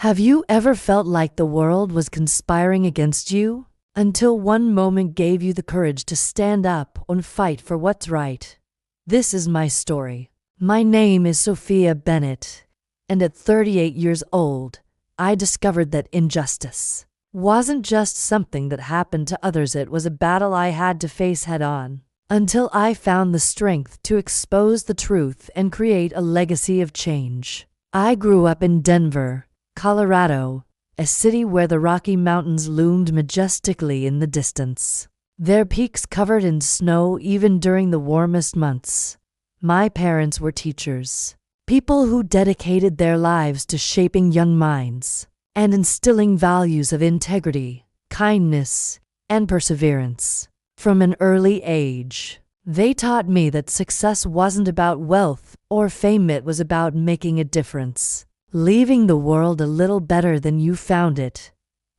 Have you ever felt like the world was conspiring against you? Until one moment gave you the courage to stand up and fight for what's right. This is my story. My name is Sophia Bennett, and at 38 years old, I discovered that injustice wasn't just something that happened to others, it was a battle I had to face head-on. Until I found the strength to expose the truth and create a legacy of change. I grew up in Denver, Colorado, a city where the Rocky Mountains loomed majestically in the distance, their peaks covered in snow even during the warmest months. My parents were teachers, people who dedicated their lives to shaping young minds and instilling values of integrity, kindness, and perseverance. From an early age, they taught me that success wasn't about wealth or fame, it was about making a difference, leaving the world a little better than you found it.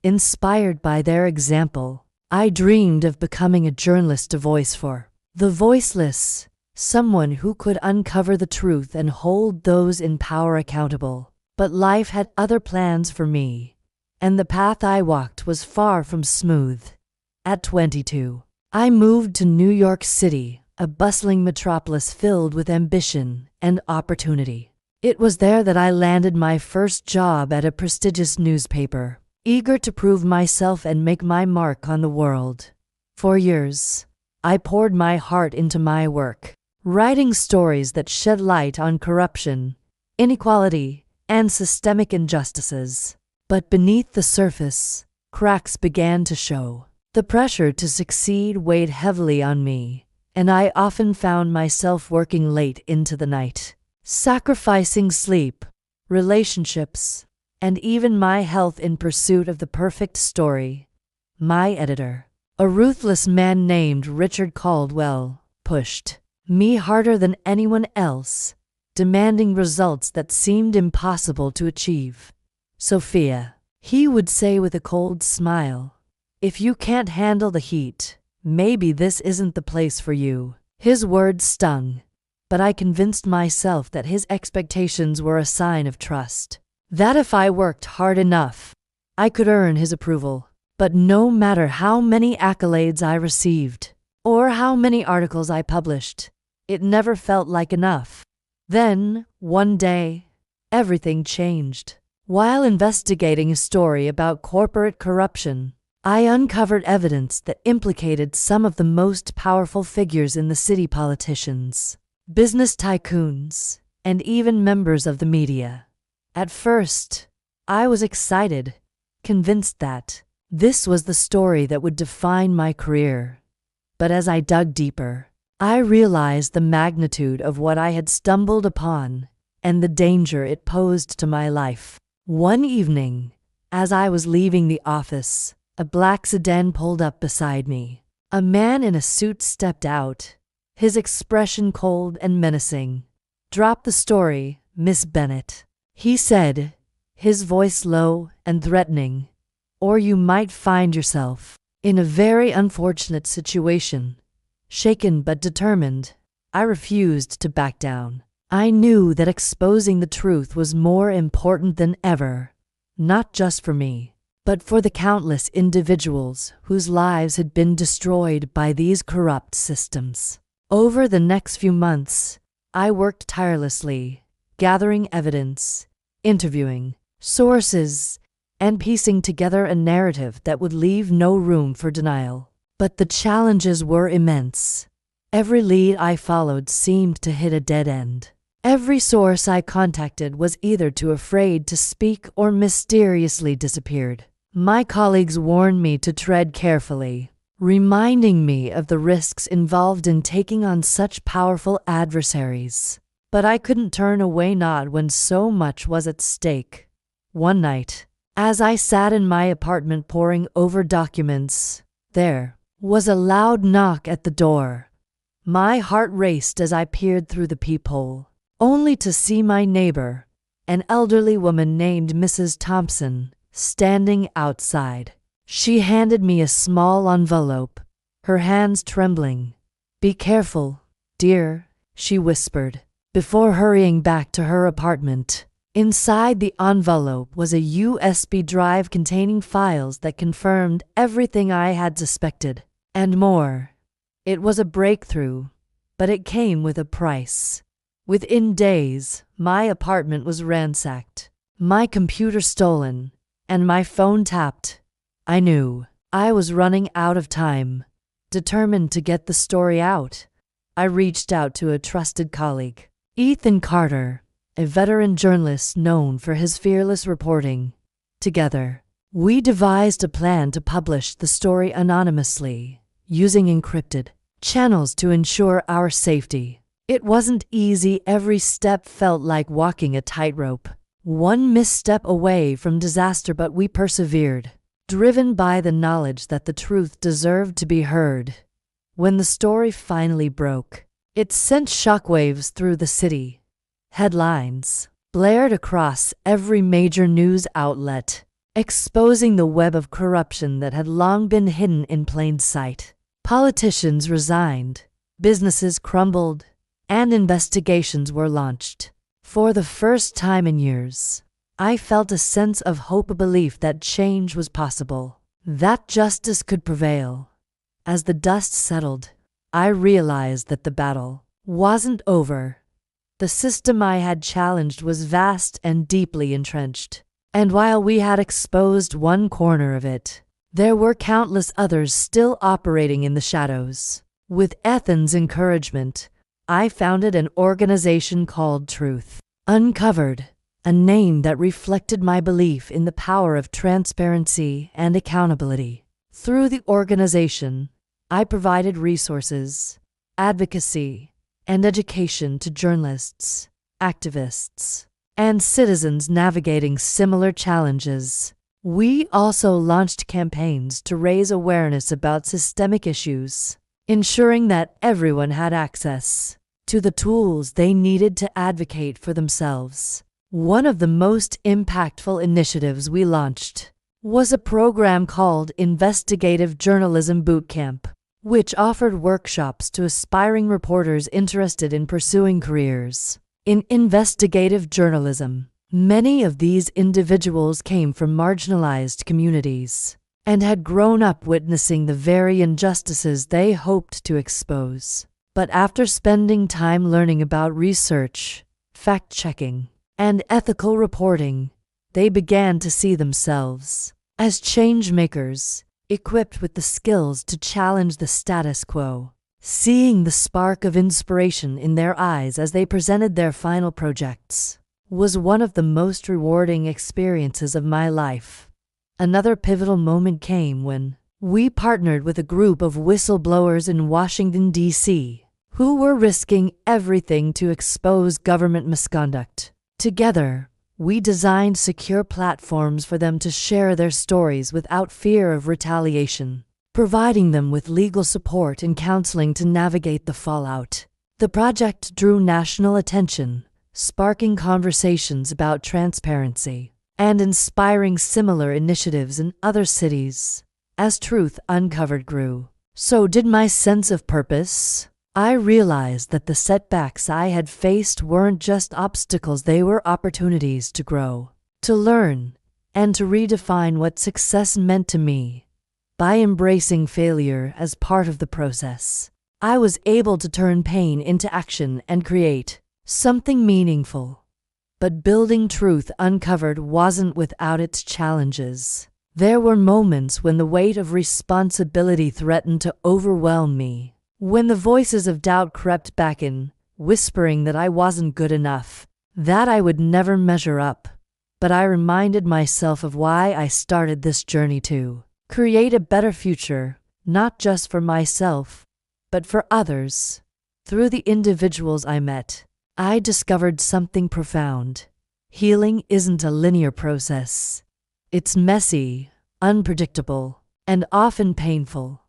Inspired by their example, I dreamed of becoming a journalist, a voice for the voiceless, someone who could uncover the truth and hold those in power accountable. But life had other plans for me, and the path I walked was far from smooth. At 22, I moved to New York City, a bustling metropolis filled with ambition and opportunity. It was there that I landed my first job at a prestigious newspaper, eager to prove myself and make my mark on the world. For years, I poured my heart into my work, writing stories that shed light on corruption, inequality, and systemic injustices. But beneath the surface, cracks began to show. The pressure to succeed weighed heavily on me, and I often found myself working late into the night, sacrificing sleep, relationships, and even my health in pursuit of the perfect story. My editor, a ruthless man named Richard Caldwell, pushed me harder than anyone else, demanding results that seemed impossible to achieve. "Sophia," he would say with a cold smile, "if you can't handle the heat, maybe this isn't the place for you." His words stung, but I convinced myself that his expectations were a sign of trust, that if I worked hard enough, I could earn his approval. But no matter how many accolades I received, or how many articles I published, it never felt like enough. Then, one day, everything changed. While investigating a story about corporate corruption, I uncovered evidence that implicated some of the most powerful figures in the city: politicians, business tycoons, and even members of the media. At first, I was excited, convinced that this was the story that would define my career. But as I dug deeper, I realized the magnitude of what I had stumbled upon and the danger it posed to my life. One evening, as I was leaving the office, a black sedan pulled up beside me. A man in a suit stepped out, his expression cold and menacing. "Drop the story, Miss Bennett," he said, his voice low and threatening, "or you might find yourself in a very unfortunate situation." Shaken but determined, I refused to back down. I knew that exposing the truth was more important than ever, not just for me, but for the countless individuals whose lives had been destroyed by these corrupt systems. Over the next few months, I worked tirelessly, gathering evidence, interviewing sources, and piecing together a narrative that would leave no room for denial. But the challenges were immense. Every lead I followed seemed to hit a dead end. Every source I contacted was either too afraid to speak or mysteriously disappeared. My colleagues warned me to tread carefully, reminding me of the risks involved in taking on such powerful adversaries. But I couldn't turn away, not when so much was at stake. One night, as I sat in my apartment poring over documents, there was a loud knock at the door. My heart raced as I peered through the peephole, only to see my neighbor, an elderly woman named Mrs. Thompson, standing outside. She handed me a small envelope, her hands trembling. "Be careful, dear," she whispered, before hurrying back to her apartment. Inside the envelope was a USB drive containing files that confirmed everything I had suspected, and more. It was a breakthrough, but it came with a price. Within days, my apartment was ransacked, my computer stolen, and my phone tapped. I knew I was running out of time. Determined to get the story out, I reached out to a trusted colleague, Ethan Carter, a veteran journalist known for his fearless reporting. Together, we devised a plan to publish the story anonymously, using encrypted channels to ensure our safety. It wasn't easy. Every step felt like walking a tightrope, one misstep away from disaster, but we persevered, driven by the knowledge that the truth deserved to be heard. When the story finally broke, it sent shockwaves through the city. Headlines blared across every major news outlet, exposing the web of corruption that had long been hidden in plain sight. Politicians resigned, businesses crumbled, and investigations were launched. For the first time in years, I felt a sense of hope, a belief that change was possible, that justice could prevail. As the dust settled, I realized that the battle wasn't over. The system I had challenged was vast and deeply entrenched, and while we had exposed one corner of it, there were countless others still operating in the shadows. With Ethan's encouragement, I founded an organization called Truth Uncovered, a name that reflected my belief in the power of transparency and accountability. Through the organization, I provided resources, advocacy, and education to journalists, activists, and citizens navigating similar challenges. We also launched campaigns to raise awareness about systemic issues, ensuring that everyone had access to the tools they needed to advocate for themselves. One of the most impactful initiatives we launched was a program called Investigative Journalism Bootcamp, which offered workshops to aspiring reporters interested in pursuing careers in investigative journalism. Many of these individuals came from marginalized communities and had grown up witnessing the very injustices they hoped to expose. But after spending time learning about research, fact-checking, and ethical reporting, they began to see themselves as change-makers, equipped with the skills to challenge the status quo. Seeing the spark of inspiration in their eyes as they presented their final projects was one of the most rewarding experiences of my life. Another pivotal moment came when we partnered with a group of whistleblowers in Washington, D.C., who were risking everything to expose government misconduct. Together, we designed secure platforms for them to share their stories without fear of retaliation, providing them with legal support and counseling to navigate the fallout. The project drew national attention, sparking conversations about transparency and inspiring similar initiatives in other cities. As Truth Uncovered grew, so did my sense of purpose. I realized that the setbacks I had faced weren't just obstacles, they were opportunities to grow, to learn, and to redefine what success meant to me. By embracing failure as part of the process, I was able to turn pain into action and create something meaningful. But building Truth Uncovered wasn't without its challenges. There were moments when the weight of responsibility threatened to overwhelm me, when the voices of doubt crept back in, whispering that I wasn't good enough, that I would never measure up. But I reminded myself of why I started this journey: to create a better future, not just for myself, but for others. Through the individuals I met, I discovered something profound. Healing isn't a linear process. It's messy, unpredictable, and often painful.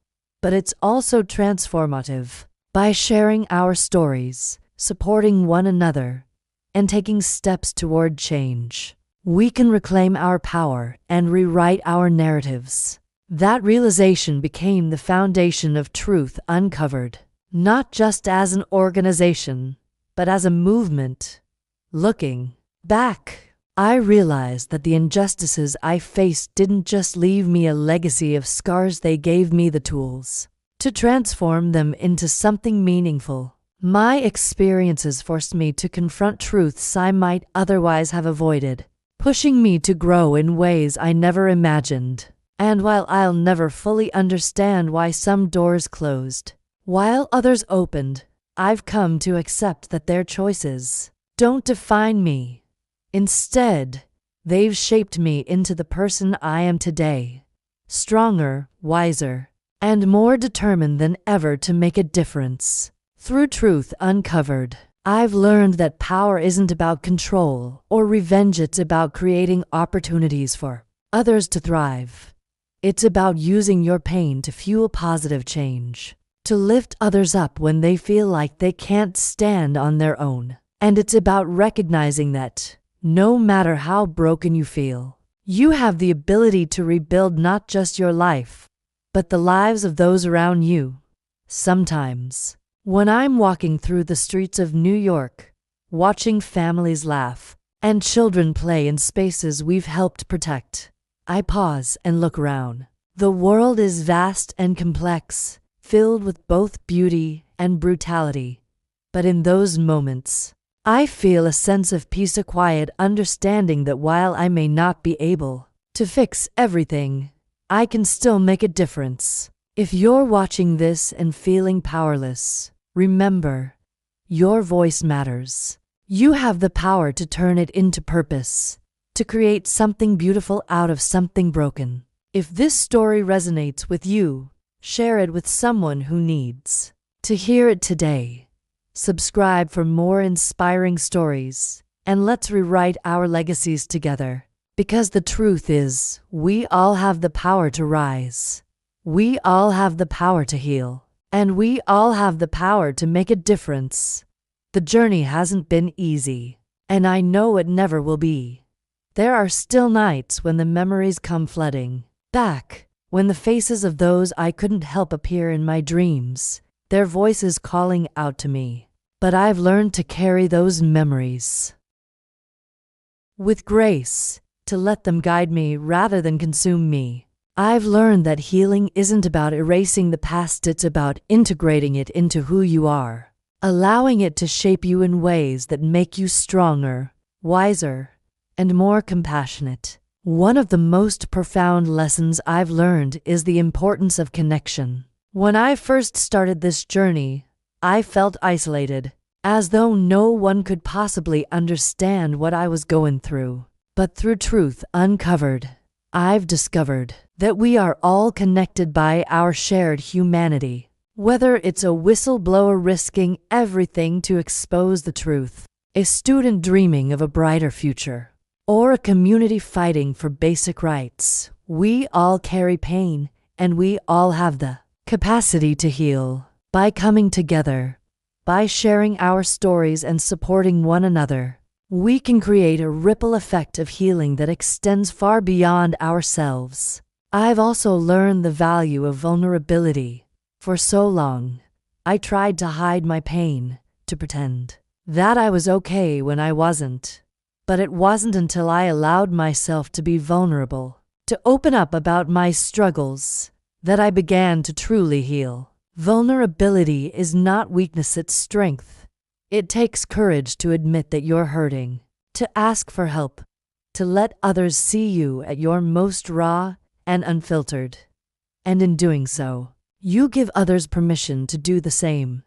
But it's also transformative. By sharing our stories, supporting one another, and taking steps toward change, we can reclaim our power and rewrite our narratives. That realization became the foundation of Truth Uncovered, not just as an organization, but as a movement. Looking back, I realized that the injustices I faced didn't just leave me a legacy of scars, they gave me the tools to transform them into something meaningful. My experiences forced me to confront truths I might otherwise have avoided, pushing me to grow in ways I never imagined. And while I'll never fully understand why some doors closed, while others opened, I've come to accept that their choices don't define me. Instead, they've shaped me into the person I am today, stronger, wiser, and more determined than ever to make a difference. Through Truth Uncovered, I've learned that power isn't about control or revenge, it's about creating opportunities for others to thrive. It's about using your pain to fuel positive change, to lift others up when they feel like they can't stand on their own. And it's about recognizing that, no matter how broken you feel, you have the ability to rebuild not just your life, but the lives of those around you. Sometimes, when I'm walking through the streets of New York, watching families laugh and children play in spaces we've helped protect, I pause and look around. The world is vast and complex, filled with both beauty and brutality. But in those moments, I feel a sense of peace, a quiet understanding that while I may not be able to fix everything, I can still make a difference. If you're watching this and feeling powerless, remember, your voice matters. You have the power to turn it into purpose, to create something beautiful out of something broken. If this story resonates with you, share it with someone who needs to hear it today. Subscribe for more inspiring stories, and let's rewrite our legacies together. Because the truth is, we all have the power to rise. We all have the power to heal. And we all have the power to make a difference. The journey hasn't been easy, and I know it never will be. There are still nights when the memories come flooding back, when the faces of those I couldn't help appear in my dreams, their voices calling out to me. But I've learned to carry those memories with grace, to let them guide me rather than consume me. I've learned that healing isn't about erasing the past, it's about integrating it into who you are, allowing it to shape you in ways that make you stronger, wiser, and more compassionate. One of the most profound lessons I've learned is the importance of connection. When I first started this journey, I felt isolated, as though no one could possibly understand what I was going through. But through Truth Uncovered, I've discovered that we are all connected by our shared humanity. Whether it's a whistleblower risking everything to expose the truth, a student dreaming of a brighter future, or a community fighting for basic rights, we all carry pain, and we all have the capacity to heal. By coming together, by sharing our stories and supporting one another, we can create a ripple effect of healing that extends far beyond ourselves. I've also learned the value of vulnerability. For so long, I tried to hide my pain, to pretend that I was okay when I wasn't. But it wasn't until I allowed myself to be vulnerable, to open up about my struggles, that I began to truly heal. Vulnerability is not weakness, it's strength. It takes courage to admit that you're hurting, to ask for help, to let others see you at your most raw and unfiltered. And in doing so, you give others permission to do the same.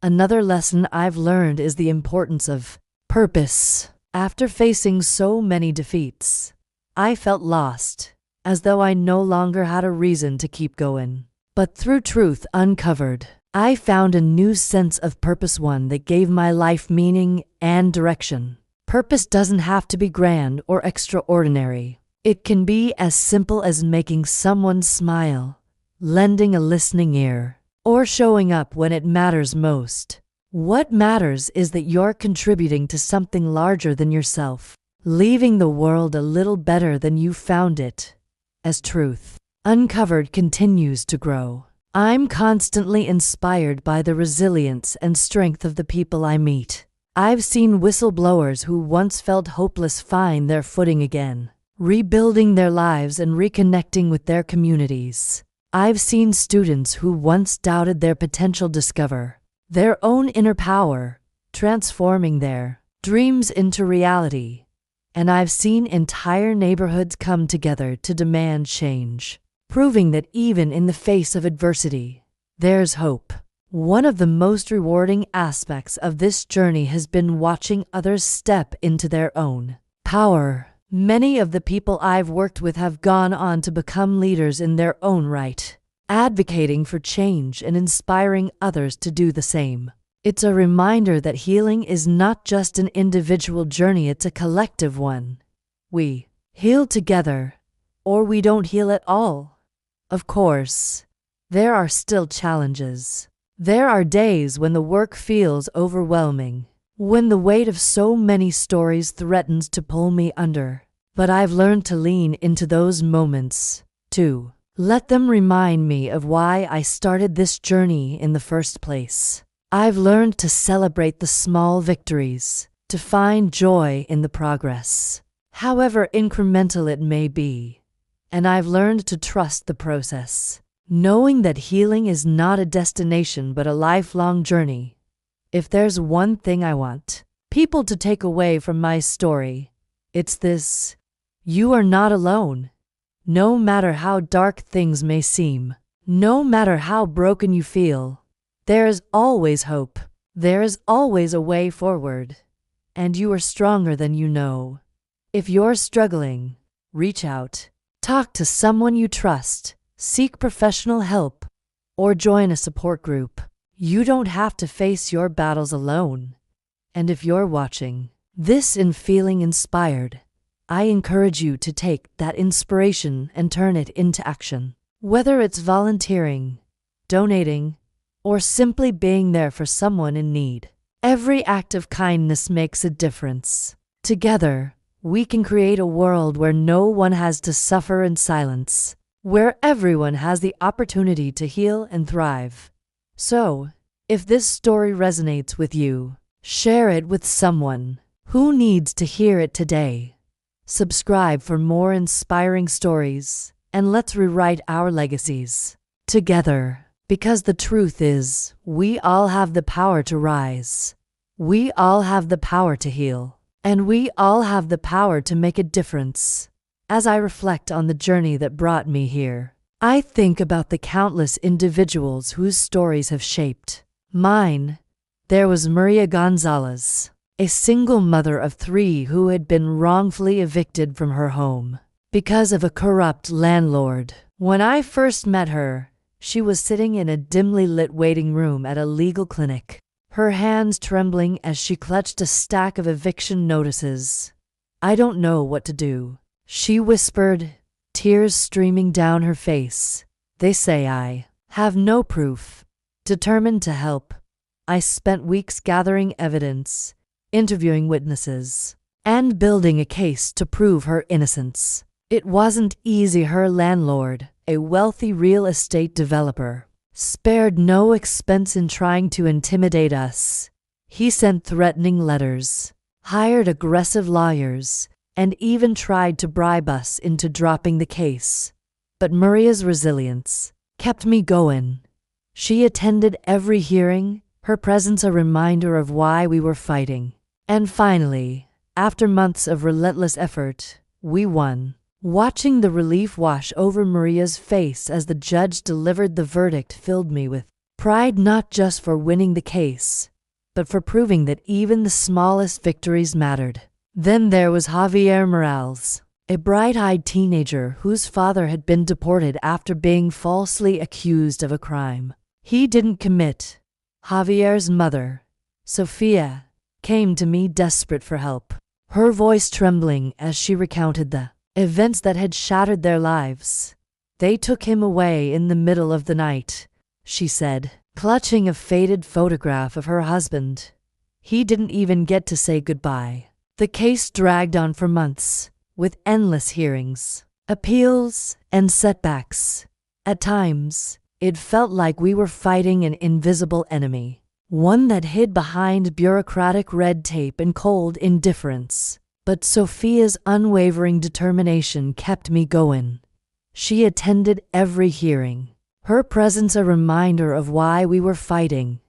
Another lesson I've learned is the importance of purpose. After facing so many defeats, I felt lost, as though I no longer had a reason to keep going. But through Truth Uncovered, I found a new sense of purpose, one that gave my life meaning and direction. Purpose doesn't have to be grand or extraordinary. It can be as simple as making someone smile, lending a listening ear, or showing up when it matters most. What matters is that you're contributing to something larger than yourself, leaving the world a little better than you found it. As Truth Uncovered continues to grow, I'm constantly inspired by the resilience and strength of the people I meet. I've seen whistleblowers who once felt hopeless find their footing again, rebuilding their lives and reconnecting with their communities. I've seen students who once doubted their potential discover their own inner power, transforming their dreams into reality. And I've seen entire neighborhoods come together to demand change, proving that even in the face of adversity, there's hope. One of the most rewarding aspects of this journey has been watching others step into their own power. Many of the people I've worked with have gone on to become leaders in their own right, advocating for change and inspiring others to do the same. It's a reminder that healing is not just an individual journey, it's a collective one. We heal together, or we don't heal at all. Of course, there are still challenges. There are days when the work feels overwhelming, when the weight of so many stories threatens to pull me under. But I've learned to lean into those moments, to let them remind me of why I started this journey in the first place. I've learned to celebrate the small victories, to find joy in the progress, however incremental it may be. And I've learned to trust the process, knowing that healing is not a destination but a lifelong journey. If there's one thing I want people to take away from my story, it's this: you are not alone. No matter how dark things may seem, no matter how broken you feel, there is always hope. There is always a way forward. And you are stronger than you know. If you're struggling, reach out. Talk to someone you trust. Seek professional help. Or join a support group. You don't have to face your battles alone. And if you're watching this and feeling inspired, I encourage you to take that inspiration and turn it into action. Whether it's volunteering, donating, or simply being there for someone in need, every act of kindness makes a difference. Together, we can create a world where no one has to suffer in silence, where everyone has the opportunity to heal and thrive. So, if this story resonates with you, share it with someone who needs to hear it today. Subscribe for more inspiring stories, and let's rewrite our legacies together. Because the truth is, we all have the power to rise. We all have the power to heal. And we all have the power to make a difference. As I reflect on the journey that brought me here, I think about the countless individuals whose stories have shaped mine. There was Maria Gonzalez, a single mother of 3 who had been wrongfully evicted from her home because of a corrupt landlord. When I first met her, she was sitting in a dimly lit waiting room at a legal clinic, her hands trembling as she clutched a stack of eviction notices. "I don't know what to do," she whispered, tears streaming down her face. "They say I have no proof." Determined to help, I spent weeks gathering evidence, interviewing witnesses, and building a case to prove her innocence. It wasn't easy. Her landlord, a wealthy real estate developer, spared no expense in trying to intimidate us. He sent threatening letters, hired aggressive lawyers, and even tried to bribe us into dropping the case. But Maria's resilience kept me going. She attended every hearing, her presence a reminder of why we were fighting. And finally, after months of relentless effort, we won. Watching the relief wash over Maria's face as the judge delivered the verdict filled me with pride, not just for winning the case, but for proving that even the smallest victories mattered. Then there was Javier Morales, a bright-eyed teenager whose father had been deported after being falsely accused of a crime he didn't commit. Javier's mother, Sophia, came to me desperate for help, her voice trembling as she recounted the events that had shattered their lives. "They took him away in the middle of the night," she said, clutching a faded photograph of her husband. "He didn't even get to say goodbye." The case dragged on for months, with endless hearings, appeals, and setbacks. At times, it felt like we were fighting an invisible enemy. one that hid behind bureaucratic red tape and cold indifference. But Sophia's unwavering determination kept me going. She attended every hearing, her presence a reminder of why we were fighting.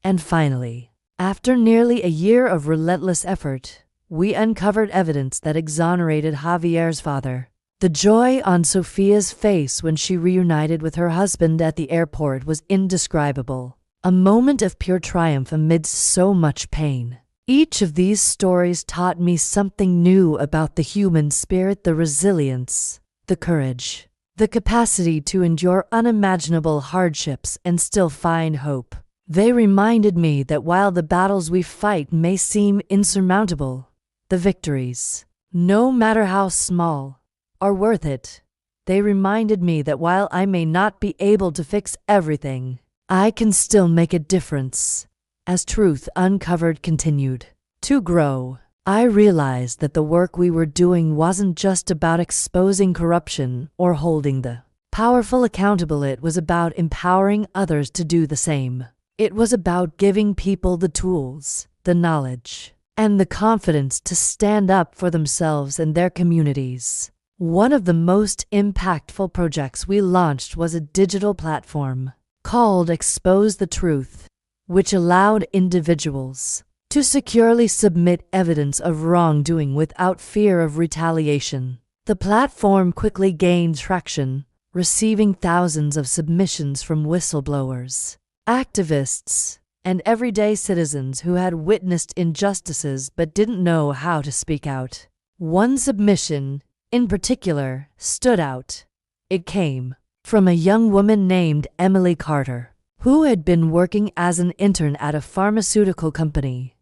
And finally, after nearly a year of relentless effort, we uncovered evidence that exonerated Javier's father. The joy on Sophia's face when she reunited with her husband at the airport was indescribable, a moment of pure triumph amidst so much pain. Each of these stories taught me something new about the human spirit: the resilience, the courage, the capacity to endure unimaginable hardships and still find hope. They reminded me that while the battles we fight may seem insurmountable, the victories, no matter how small, are worth it. They reminded me that while I may not be able to fix everything, I can still make a difference. As Truth Uncovered continued to grow, I realized that the work we were doing wasn't just about exposing corruption or holding the powerful accountable. It was about empowering others to do the same. It was about giving people the tools, the knowledge, and the confidence to stand up for themselves and their communities. One of the most impactful projects we launched was a digital platform called Expose the Truth, which allowed individuals to securely submit evidence of wrongdoing without fear of retaliation. The platform quickly gained traction, receiving thousands of submissions from whistleblowers, activists, and everyday citizens who had witnessed injustices but didn't know how to speak out. One submission, in particular, stood out. It came from a young woman named Emily Carter, who had been working as an intern at a pharmaceutical company.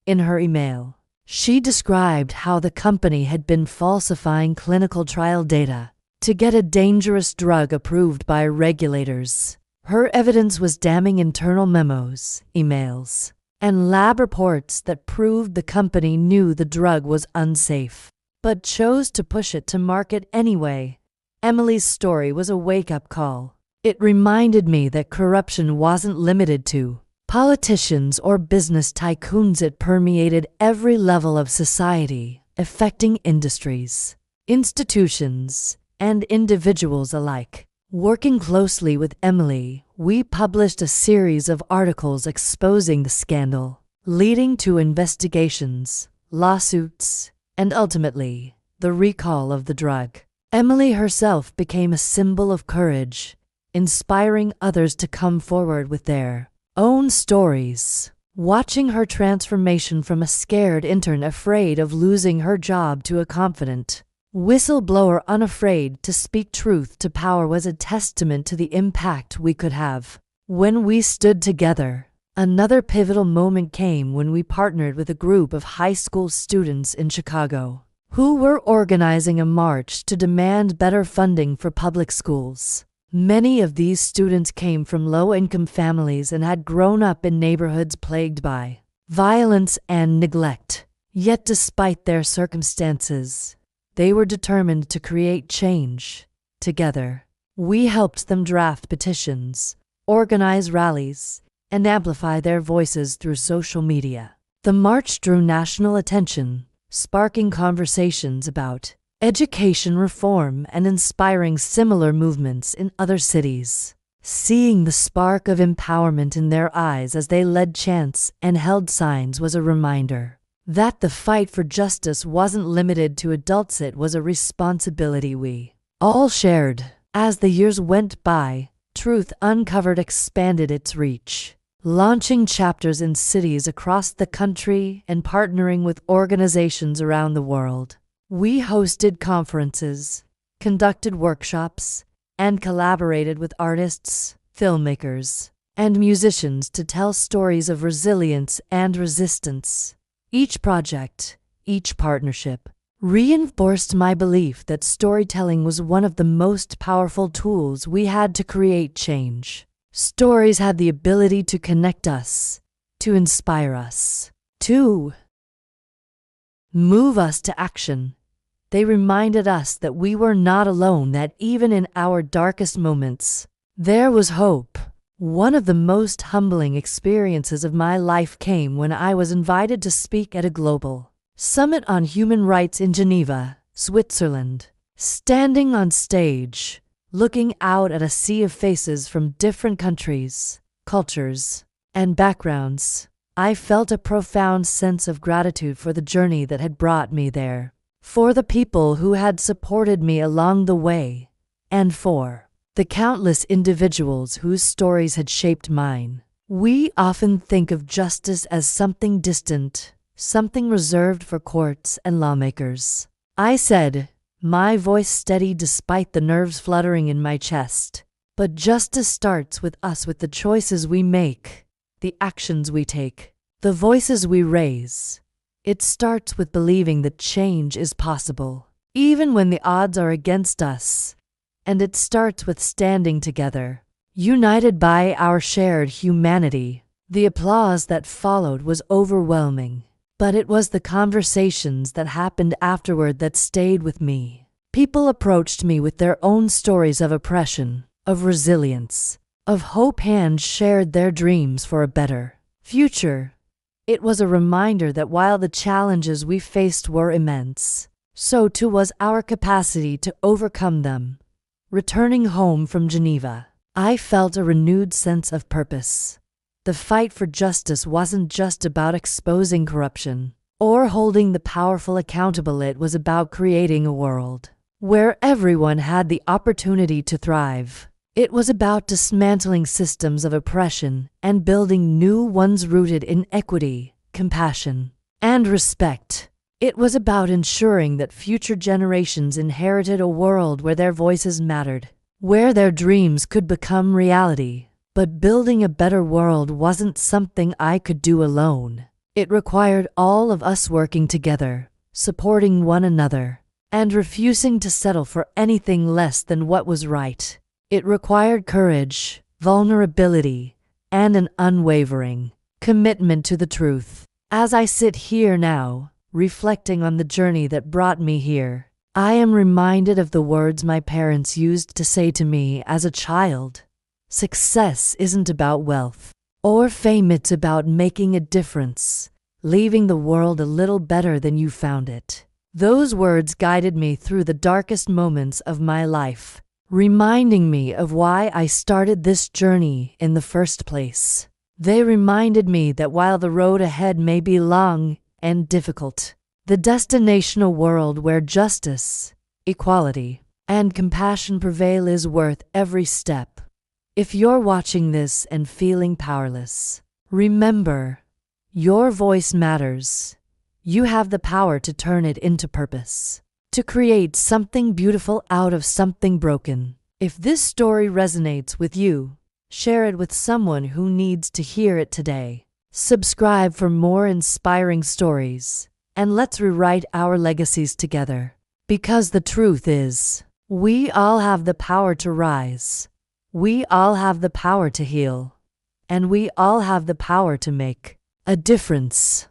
In her email, she described how the company had been falsifying clinical trial data to get a dangerous drug approved by regulators. Her evidence was damning: internal memos, emails, and lab reports that proved the company knew the drug was unsafe, but chose to push it to market anyway. Emily's story was a wake-up call. It reminded me that corruption wasn't limited to politicians or business tycoons. It permeated every level of society, affecting industries, institutions, and individuals alike. Working closely with Emily, we published a series of articles exposing the scandal, leading to investigations, lawsuits, and ultimately, the recall of the drug. Emily herself became a symbol of courage, inspiring others to come forward with their own stories. Watching her transformation from a scared intern afraid of losing her job to a confident whistleblower unafraid to speak truth to power was a testament to the impact we could have when we stood together. Another pivotal moment came when we partnered with a group of high school students in Chicago who were organizing a march to demand better funding for public schools. Many of these students came from low-income families and had grown up in neighborhoods plagued by violence and neglect. Yet despite their circumstances, they were determined to create change. Together, we helped them draft petitions, organize rallies, and amplify their voices through social media. The march drew national attention, sparking conversations about education reform and inspiring similar movements in other cities. Seeing the spark of empowerment in their eyes as they led chants and held signs was a reminder that the fight for justice wasn't limited to adults. It was a responsibility we all shared. As the years went by, Truth Uncovered expanded its reach, launching chapters in cities across the country and partnering with organizations around the world. We hosted conferences, conducted workshops, and collaborated with artists, filmmakers, and musicians to tell stories of resilience and resistance. Each project, each partnership, reinforced my belief that storytelling was one of the most powerful tools we had to create change. Stories had the ability to connect us, to inspire us, to move us to action. They reminded us that we were not alone, that even in our darkest moments, there was hope. One of the most humbling experiences of my life came when I was invited to speak at a global summit on human rights in Geneva, Switzerland. Standing on stage, looking out at a sea of faces from different countries, cultures, and backgrounds, I felt a profound sense of gratitude for the journey that had brought me there, for the people who had supported me along the way, and for the countless individuals whose stories had shaped mine. We often think of justice as something distant, something reserved for courts and lawmakers. I said, my voice steady despite the nerves fluttering in my chest. But justice starts with us, with the choices we make, the actions we take, the voices we raise. It starts with believing that change is possible, even when the odds are against us. And it starts with standing together, united by our shared humanity. The applause that followed was overwhelming, but it was the conversations that happened afterward that stayed with me. People approached me with their own stories of oppression, of resilience, of hope. Hands shared their dreams for a better future. It was a reminder that while the challenges we faced were immense, so too was our capacity to overcome them. Returning home from Geneva, I felt a renewed sense of purpose. The fight for justice wasn't just about exposing corruption or holding the powerful accountable. It was about creating a world where everyone had the opportunity to thrive. It was about dismantling systems of oppression and building new ones rooted in equity, compassion, and respect. It was about ensuring that future generations inherited a world where their voices mattered, where their dreams could become reality. But building a better world wasn't something I could do alone. It required all of us working together, supporting one another, and refusing to settle for anything less than what was right. It required courage, vulnerability, and an unwavering commitment to the truth. As I sit here now, reflecting on the journey that brought me here, I am reminded of the words my parents used to say to me as a child. Success isn't about wealth or fame, it's about making a difference, leaving the world a little better than you found it. Those words guided me through the darkest moments of my life, reminding me of why I started this journey in the first place. They reminded me that while the road ahead may be long and difficult, the destination, a world where justice, equality, and compassion prevail, is worth every step. If you're watching this and feeling powerless, remember, your voice matters. You have the power to turn it into purpose, to create something beautiful out of something broken. If this story resonates with you, share it with someone who needs to hear it today. Subscribe for more inspiring stories, and let's rewrite our legacies together. Because the truth is, we all have the power to rise. We all have the power to heal. And we all have the power to make a difference.